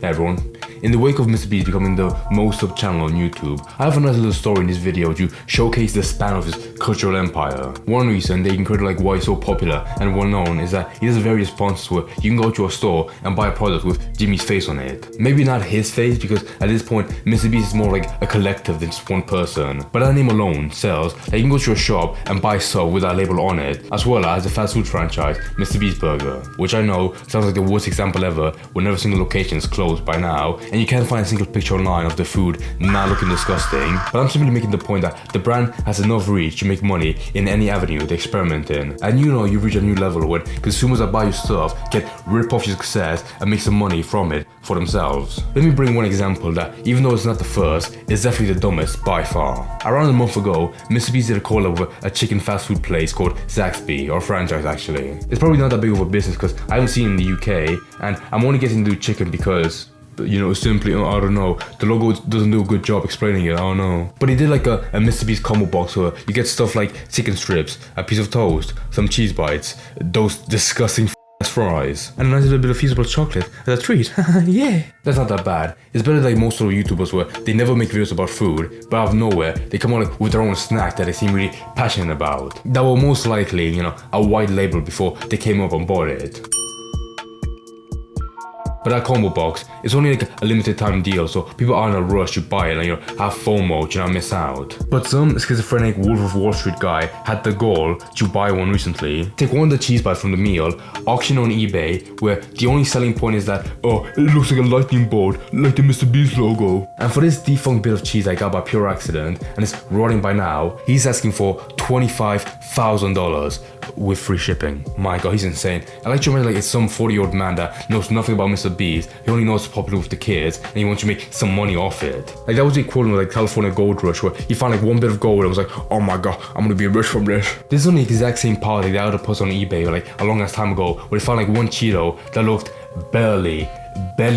everyone. In the wake of Mr. Beast becoming the most sub channel on YouTube, I have a nice little story in this video to showcase the span of his cultural empire. One reason they include like why he's so popular and well known is that he has various sponsors where you can go to a store and buy a product with Jimmy's face on it. Maybe not his face, because at this point Mr. Beast is more like a collective than just one person. But that name alone sells that you can go to a shop and buy sub with that label on it, as well as the fast food franchise Mr. Beast Burger, which I know sounds like the worst example ever when every single location is closed by now and you can't find a single picture online of the food not looking disgusting. But I'm simply making the point that the brand has enough reach to make money in any avenue they experiment in. And you know you reach a new level when consumers that buy your stuff get rip off your success and make some money from it for themselves. Let me bring one example that, even though it's not the first, is definitely the dumbest by far. Around a month ago, Mr. Beast did a collab with a chicken fast food place called Zaxby, or franchise actually. It's probably not that big of a business because I haven't seen it in the UK, and I'm only getting to do chicken because, you know, simply, I don't know, the logo doesn't do a good job explaining it, I don't know. But he did like a Mr. Beast combo box where you get stuff like chicken strips, a piece of toast, some cheese bites, those disgusting fries, and a nice little bit of feasible chocolate as a treat. Yeah, that's not that bad. It's better than most other YouTubers where they never make videos about food, but out of nowhere they come out like with their own snack that they seem really passionate about, that were most likely, you know, a white label before they came up and bought it. But that combo box is only like a limited time deal, so people aren't in a rush to buy it and, you know, have FOMO to not miss out. But some schizophrenic Wolf of Wall Street guy had the goal to buy one recently. Take one of the cheese bites from the meal, auction on eBay, where the only selling point is that, oh, it looks like a lightning bolt, like the Mr. Beast logo. And for this defunct bit of cheese I got by pure accident, and it's rotting by now, he's asking for $25,000 with free shipping. My god, he's insane. I like to imagine like it's some 40-year-old man that knows nothing about Mr. Beast. He only knows it's popular with the kids and he wants to make some money off it. Like that was the equivalent of like California Gold Rush, where he found like one bit of gold and was like, oh my god, I'm gonna be rich from this. This is on the exact same party that I would post on eBay like a long ass time ago, where they found like one Cheeto that looked barely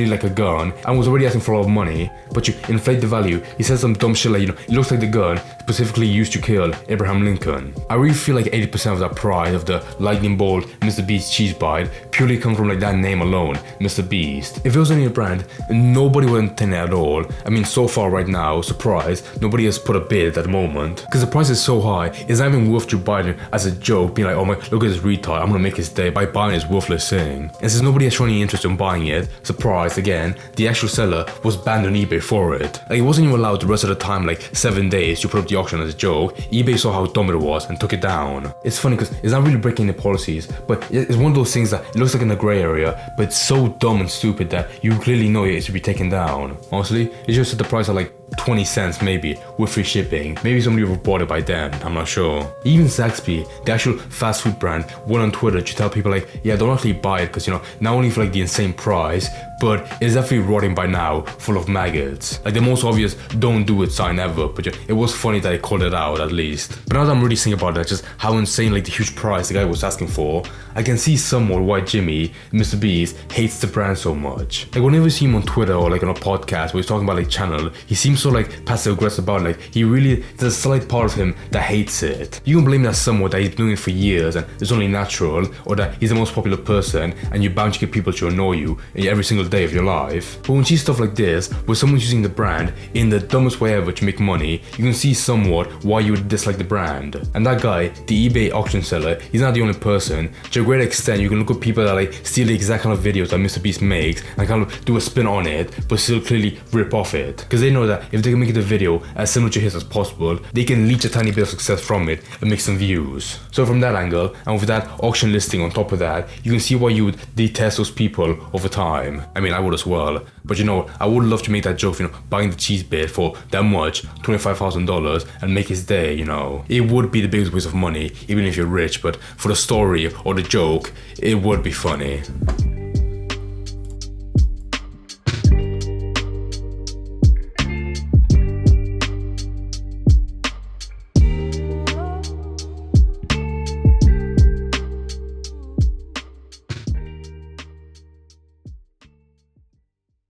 like a gun and was already asking for a lot of money, but you inflate the value. He said some dumb shit like, you know, it looks like the gun specifically used to kill Abraham Lincoln. I really feel like 80% of that price of the lightning bolt Mr. Beast cheese bite purely comes from like that name alone, Mr. Beast. If it was any brand, nobody would entertain it at all. I mean, so far right now, surprise, nobody has put a bid at the moment, because the price is so high, it's not even worth you buying it as a joke, being like, oh my, look at this retard, I'm gonna make his day by buying this worthless thing. And since nobody has shown any interest in buying it, surprise again, the actual seller was banned on eBay for it. Like, it wasn't even allowed the rest of the time, like 7 days, to put up the auction as a joke. eBay saw how dumb it was and took it down. It's funny because it's not really breaking the policies, but it's one of those things that it looks like in the grey area, but it's so dumb and stupid that you clearly know it should be taken down. Honestly, it just set the price at like 20 cents maybe with free shipping. Maybe somebody would have bought it by then, I'm not sure. Even Zaxby, the actual fast food brand, went on Twitter to tell people like, yeah, don't actually buy it because, you know, not only for like the insane price, but it's definitely rotting by now, full of maggots. Like the most obvious don't do it sign ever, but it was funny that I called it out at least. But now that I'm really thinking about that, just how insane like the huge price the guy was asking for, I can see somewhat why Jimmy, Mr. Beast, hates the brand so much. Like whenever you see him on Twitter or like on a podcast where he's talking about like channel, he seems so like passive aggressive about it. Like he really, there's a slight part of him that hates it. You can blame that somewhat that he's doing it for years and it's only natural, or that he's the most popular person and you're bound to get people to annoy you every single day of your life. But when you see stuff like this, where someone's using the brand in the dumbest way ever to make money, you can see somewhat why you would dislike the brand. And that guy, the eBay auction seller, he's not the only person. To a great extent, you can look at people that like steal the exact kind of videos that Mr. Beast makes and kind of do a spin on it, but still clearly rip off it. Because they know that if they can make the video as similar to his as possible, they can leech a tiny bit of success from it and make some views. So from that angle, and with that auction listing on top of that, you can see why you would detest those people over time. I mean, I would as well. But you know, I would love to make that joke, you know, buying the cheese bit for that much, $25,000, and make his day, you know. It would be the biggest waste of money, even if you're rich, but for the story or the joke, it would be funny.